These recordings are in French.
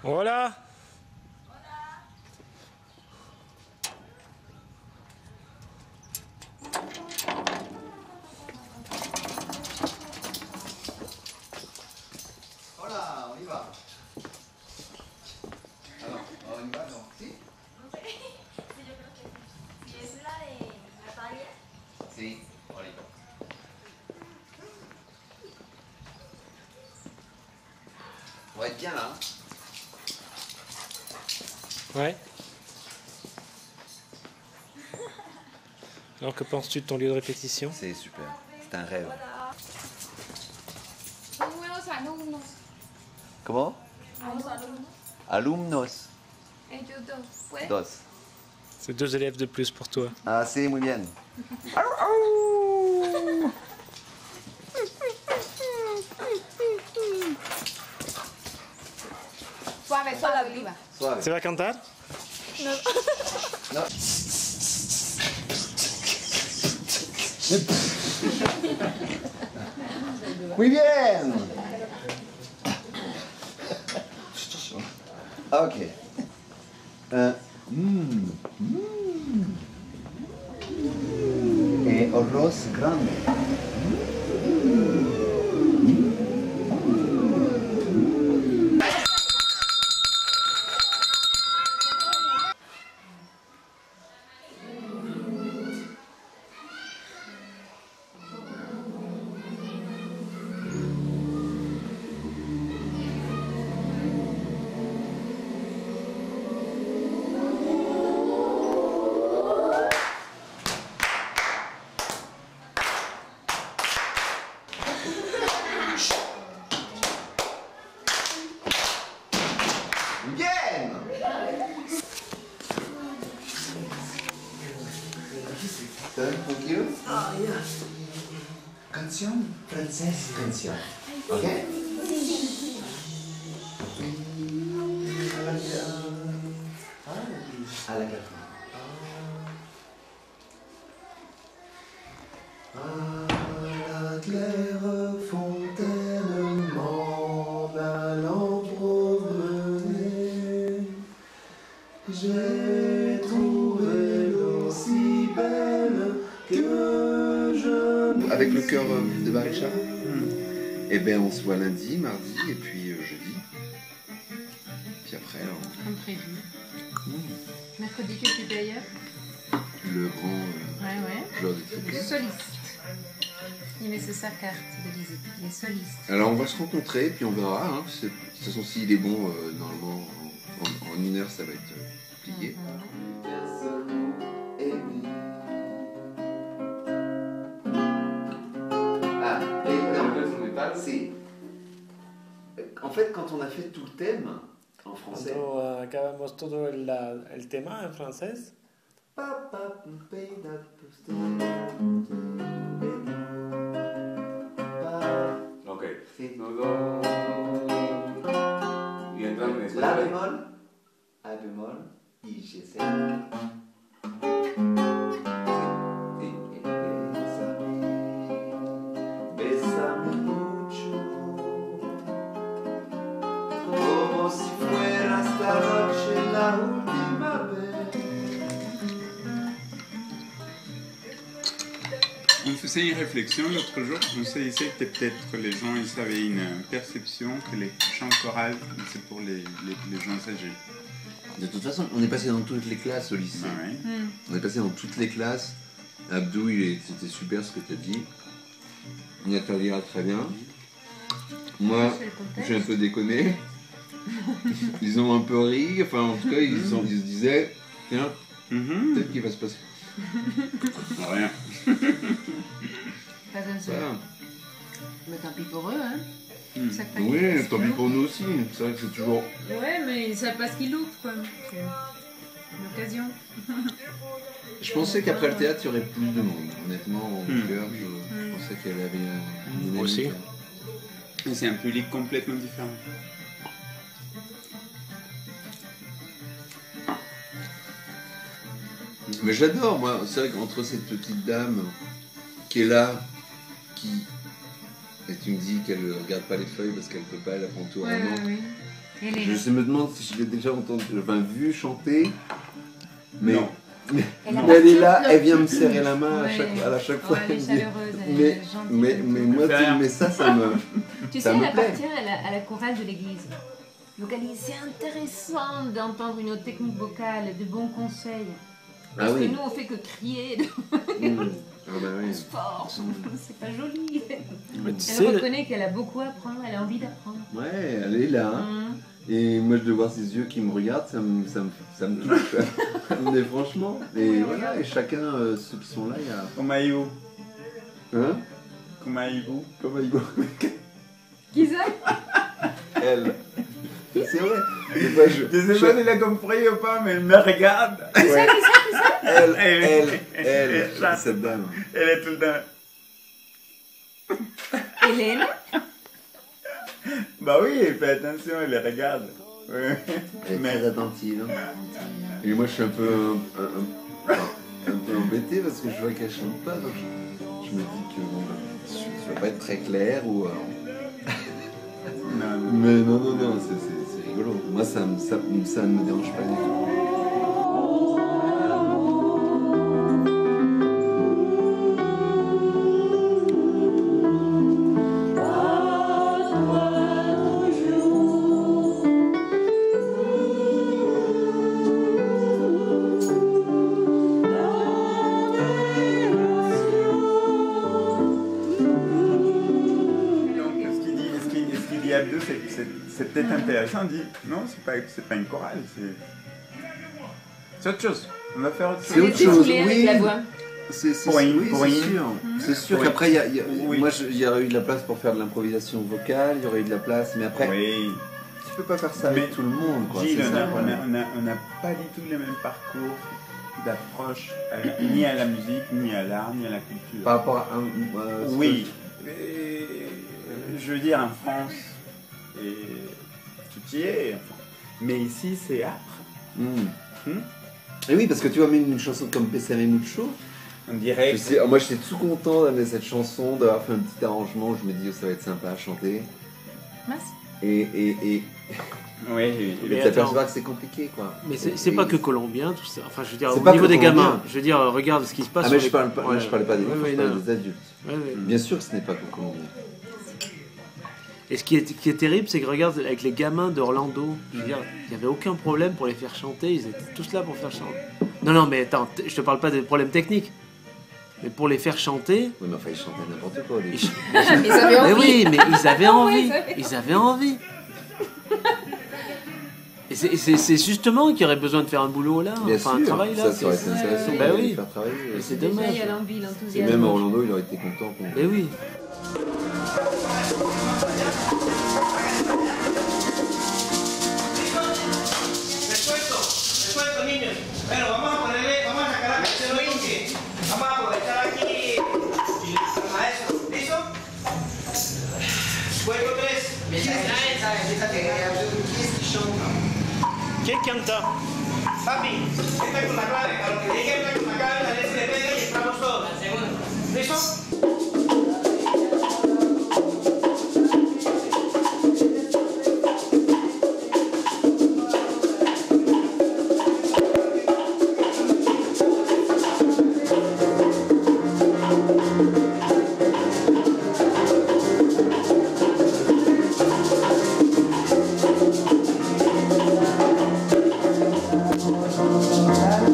Hola. Hola, on y va. Alors, on y va, non? Si? No sé. Sí, yo creo que sí. Si es la de Natalia. Si, on y va. On va être bien là. Ouais. Alors que penses-tu de ton lieu de répétition? C'est super, c'est un rêve. Nuevos alumnos. Comment? Nuevos alumnos. Alumnos. Ellos dos. ¿Puedes? Dos. C'est 2 élèves de plus pour toi. Ah, sí, muy bien. Suave, suave, Oliva. Suave. Tu vas cantar? No. Muy bien. Ok. Arroz grande. Bien. Tranquilo. Ah, ya. Canción francesa. Canción. ¿Ok? A la carte. À la claire fontaine, m'en allant promener, j'ai trouvé l'eau si belle que je... Avec le cœur de Maréchal. Eh bien, on se voit lundi, mardi et puis jeudi. Puis après, alors... Comme prévu. Mercredi, tu es d'ailleurs. Le grand Ouais. joueur de triplé. Soliste. Il met sa carte de visite. Il est soliste. Alors on va se rencontrer, puis on verra. Hein. De toute façon, s'il est bon, normalement, en 1 heure, ça va être plié. Ah, si. En fait, quand on a fait tout le thème en français. Cuando acabamos todo el tema en francés. Ok. Sí. No, do. Y entramos en La español. bémol, A bémol, y G7. Sí. Sí. Bésame mucho, como si fuera esta noche la última vez. On faisait une réflexion l'autre jour, on se disait que peut-être les gens ils avaient une perception que les chants chorales c'est pour les gens âgés. De toute façon, on est passé dans toutes les classes au lycée. Ah ouais. On est passé dans toutes les classes. Abdou, c'était super ce que tu as dit. Nathalie, très bien. Moi, j'ai un peu déconné. Ils ont un peu ri. Enfin, en tout cas, ils se disaient, tiens, peut-être qu'il va se passer. Rien. Pas un seul. Voilà. Mais tant pis pour eux, hein. Ça fait Oui, qu'ils tant pis loupent. pour nous aussi. C'est vrai que c'est toujours... Ouais, mais ils savent pas ce qu'ils loupent, quoi. C'est une occasion. Je pensais qu'après le théâtre, il y aurait plus de monde. Honnêtement, au cœur, je pensais qu'il y avait une dynamique. Aussi. Et c'est un public complètement différent. Mais j'adore, moi. C'est vrai qu'entre cette petite dame qui est là, qui... Et tu me dis qu'elle ne regarde pas les feuilles parce qu'elle ne peut pas, elle apprend tout vraiment. Oui. Hélène. Je me demande si je l'ai déjà entendu, enfin vu chanter, mais, Non. mais Elle a elle est la là, petite elle vient me serrer la main Ouais. à chaque fois. Oh, elle est me dit- chaleureuse, elle mais, est gentille. mais moi, C'est rien. mais ça me. Tu Ça sais, me elle plaît. appartient à la chorale de l'église. Donc c'est intéressant d'entendre une autre technique vocale, de bons conseils. Parce Ah oui. que nous, on fait que crier, Ah bah on oui. se force, c'est pas joli. Mais tu Elle sais, reconnaît qu'elle a beaucoup à apprendre, elle a envie d'apprendre. Ouais, elle est là. Et moi, je de voir ses yeux qui me regardent, ça me touche. Mais franchement, et voilà, et chacun, ceux qui sont là, il y a. Kumaïou. Hein Kumaïou. Comment il va Qui ça? Elle. C'est vrai. Des fois, Je sais pas s'il a compris ou pas, mais il me regarde. Ouais. Elle, Elle. cette dame. Elle est tout le temps. Hélène? Bah oui, elle fait attention, elle les regarde. Ouais. Elle est Mais très attentive. Hein. Et moi, je suis un peu embêté parce que je vois qu'elle chante pas, donc je me dis que bon, ça va pas être très clair ou. non, non. Mais non, c'est rigolo. Moi, ça ne me dérange pas du tout. Donc, ce qu'il dit Abdou, c'est peut-être intéressant. Il dit non, c'est pas une chorale, c'est autre chose. On va faire autre C'est chose. autre chose, Avec oui. la voix. Oui, Pour une. c'est sûr. C'est sûr Oui. qu'après, Oui. moi, il y aurait eu de la place pour faire de l'improvisation vocale, il y aurait eu de la place, mais après, Oui. tu peux pas faire ça avec Mais tout le monde, quoi. Gilles, c'est ça, on n'a pas du tout le même parcours d'approche ni à la musique, ni à l'art, ni à la culture. Par rapport à Oui. Je veux dire, en France, et tout y est. Enfin. Mais ici, c'est âpre. Et oui, parce que tu vois, même une chanson comme Pésame Mucho, On dirait. moi j'étais tout content d'amener cette chanson, d'avoir fait un petit arrangement où je me dis, oh, ça va être sympa à chanter. Mince. Et Oui, tu Mais t'aperçois attends. que c'est compliqué, quoi. mais c'est pas que colombien, tout ça. Enfin, je veux dire, C'est au pas niveau que des colombien. gamins, je veux dire, regarde ce qui se passe. Ah, mais sur je parle pas, Ouais. je parlais pas des enfants, Oui, je parlais non. des adultes. Ouais, ouais. Bien sûr que ce n'est pas que colombien. Et ce qui est terrible, c'est que regarde, avec les gamins d'Orlando, je veux dire, il n'y avait aucun problème pour les faire chanter, ils étaient tous là pour faire chanter. Non, mais attends, je te parle pas des problèmes techniques. Mais pour les faire chanter, Oui, mais enfin, ils chantaient n'importe quoi. Les... Ils avaient mais envie. oui, mais ils avaient envie. Ouais, Ils avaient envie. Et c'est justement qu'il y aurait besoin de faire un boulot là, Bien enfin un sûr, travail là. ça aurait été intéressant Bah de oui. les faire travailler. Mais c'est Déjà, dommage. il y a l'envie, Et l'enthousiasme. même Orlando, il aurait été content. Mais oui. Resuelto, niños. Bueno, vamos a sacar la canción Inge. Vamos a aprovechar aquí el maestro. ¿Listo? Juego 3. ¿Quién canta? Papi, esta con la clave. A lo que llegue esta con la clave, la letra de pega y entramos todos. ¿Listo?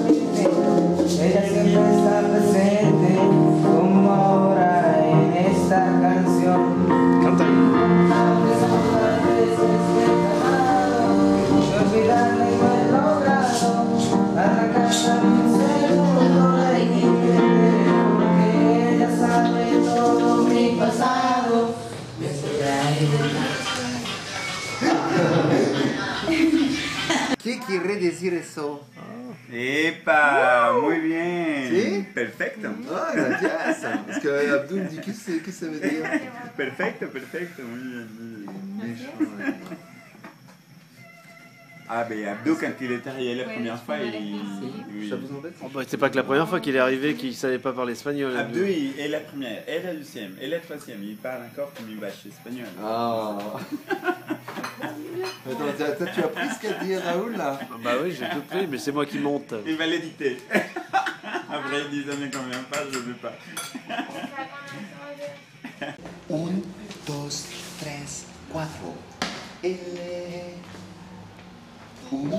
Ella siempre está presente como ahora en esta canción. Canta. Olvidarle no he logrado arrancarla mi segundo la dijiste porque ella sabe todo mi pasado. ¿Qué quiere decir eso? ¡Epa! Muy bien. ¿Sí? Perfecto. Ah, gracias. Parce que Abdou me dit qu'est-ce que ça veut dire. Perfecto, perfecto. Muy bien, muy bien. Méchant, ouais. Ah, ben Abdou, quand il est arrivé la Ouais, première je fois, m'en il. allais oui. Ça vous embête? Oh, bah, c'est pas que la première fois qu'il est arrivé qu'il savait pas parler espagnol. Abdou est la première, et la deuxième, et la troisième. Il parle encore comme une vache espagnole. Ah. Attends, toi, tu as pris ce qu'a dit Raoul là? Bah oui, j'ai tout pris, mais c'est moi qui monte. Il va l'éditer. Après, il dit, ça ne convient pas, je ne veux pas. 1, 2, 3, 4.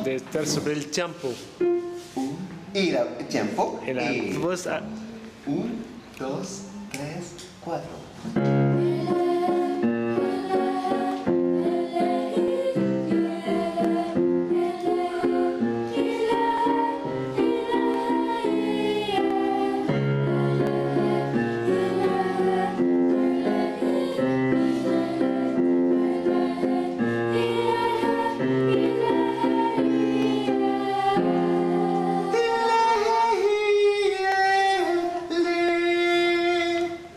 Deve estar sobre el tiempo. Y el tiempo. Et la voz 1, 2, 3, 4.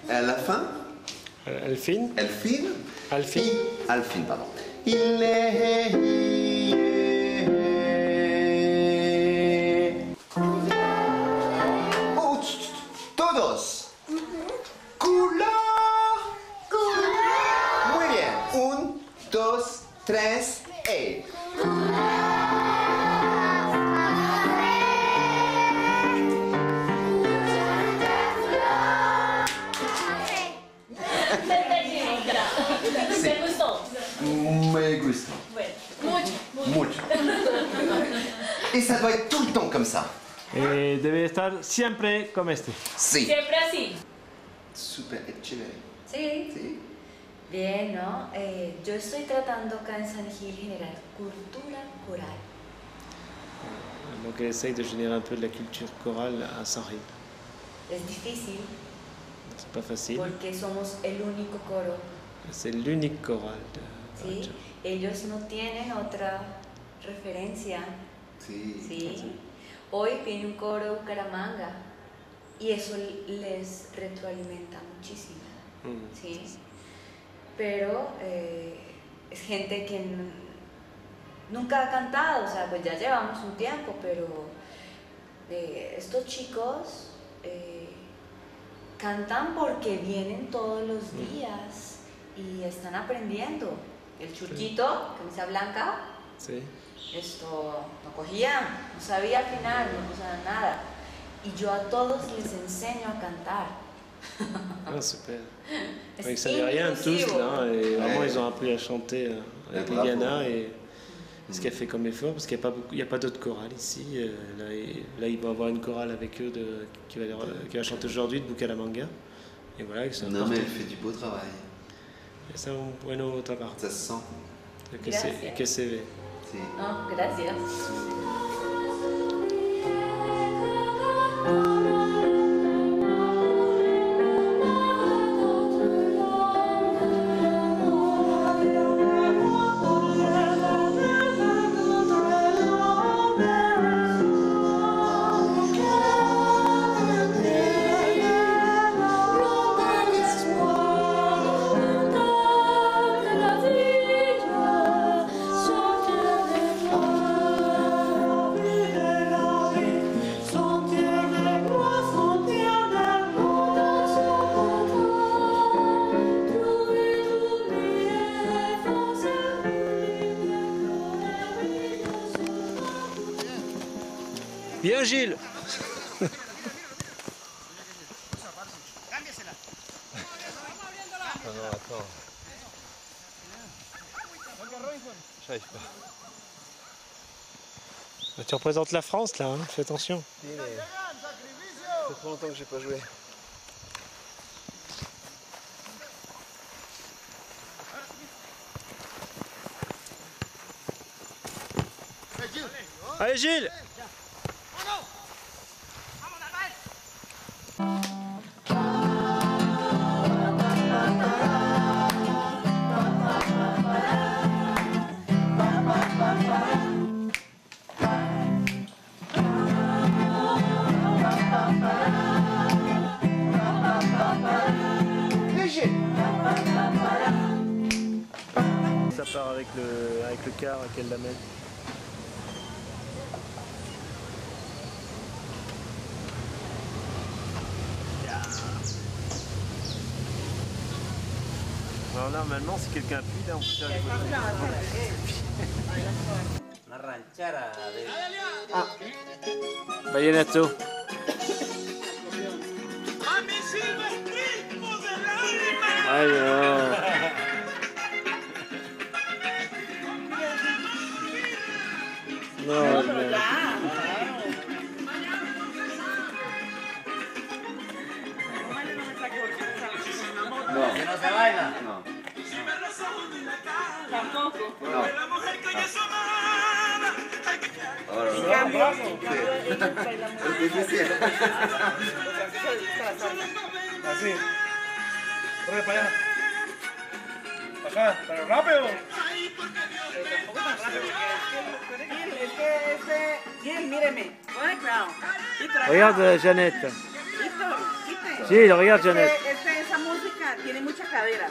À la fin, Alfin. Elfine. Alfin. Alfine, pardon. Oh, todos. Couleur. Muy bien. 1, 2, 3, et. ¿Te gustó? Me gusta. Bueno, Mucho. Et ça doit être tout le temps comme ça. Debe estar siempre como este. Sí. siempre así. Super chévere. Sí, Sí. bien, ¿no? Yo estoy tratando acá en San Gil generar cultura coral. Donc elle essaye de générer un peu de la culture chorale à Saint-Gilles. Es difícil C'est pas facile. porque somos el único coro, C'est l'unique chorale de ¿sí? Ocho. Ellos no tienen otra referencia, Sí. ¿sí? Hoy viene un coro de Bucaramanga y eso les retroalimenta muchísimo, ¿sí? Pero es gente que nunca ha cantado, o sea, pues ya llevamos un tiempo, pero estos chicos cantan porque vienen todos los días y están aprendiendo. El Churquito, camisa blanca, Sí. esto no cogía, no sabía afinar, no sabía nada. Y yo a todos les enseño a cantar. Ah, super. Es Ils ne savaient rien tous inclusivo. là, et vraiment Ouais. ils ont appris à chanter avec Bravo. Liliana et ce qu'elle fait comme effort parce qu'il n'y a pas beaucoup, il y a pas d'autres chorales ici. Là, ils vont avoir une chorale avec eux qui va chanter aujourd'hui de Bucaramanga. Et voilà, que c'est Non, important. mais elle fait du beau travail. Es un bueno trabajo. Ça se sent. Que se ve. Sí. No, gracias. Bien Gilles. Ah non, attends. J'arrive pas. Tu représentes la France là, hein, fais attention. Ça fait trop longtemps que j'ai pas joué. Allez Gilles. Ça part avec le car qu'elle l'amène. Alors normalement si quelqu'un appuie là on peut faire une photo. cuchara de... Vienes tú. Ay, no. No, no. No. ¿Que no se baila? No. Tampoco. No. Ahora, En cambio, es difícil. Así. Corre para allá. Acá, pero rápido. tampoco tan rápido, porque Gil, míreme. Pon el crown. Regarde Jeannette. Víctor, ¿viste? Sí, lo regarde Jeannette. Esa música tiene mucha cadera.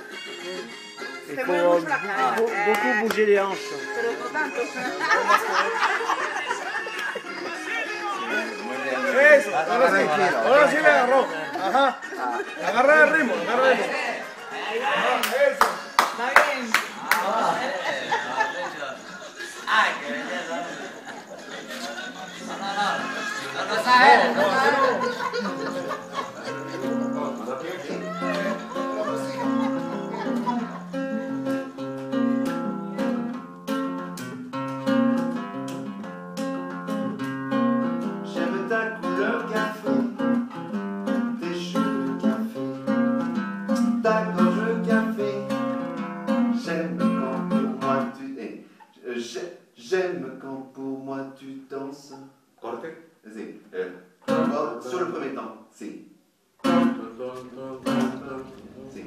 Il Se faut mueve mucho la cadera. beaucoup bouger les hanches. Pero no tanto. Eso, ahora sí le agarró. Ajá. Agarra el ritmo, agarra el ritmo. Eso. Está bien. Ay, qué belleza. No exageres, no exageres. J'aime ta couleur café, tes cheveux café, ta gorge café. J'aime quand pour moi j'aime quand pour moi tu danses. Corte. Sí. Sur le premier temps. Sí. Sí.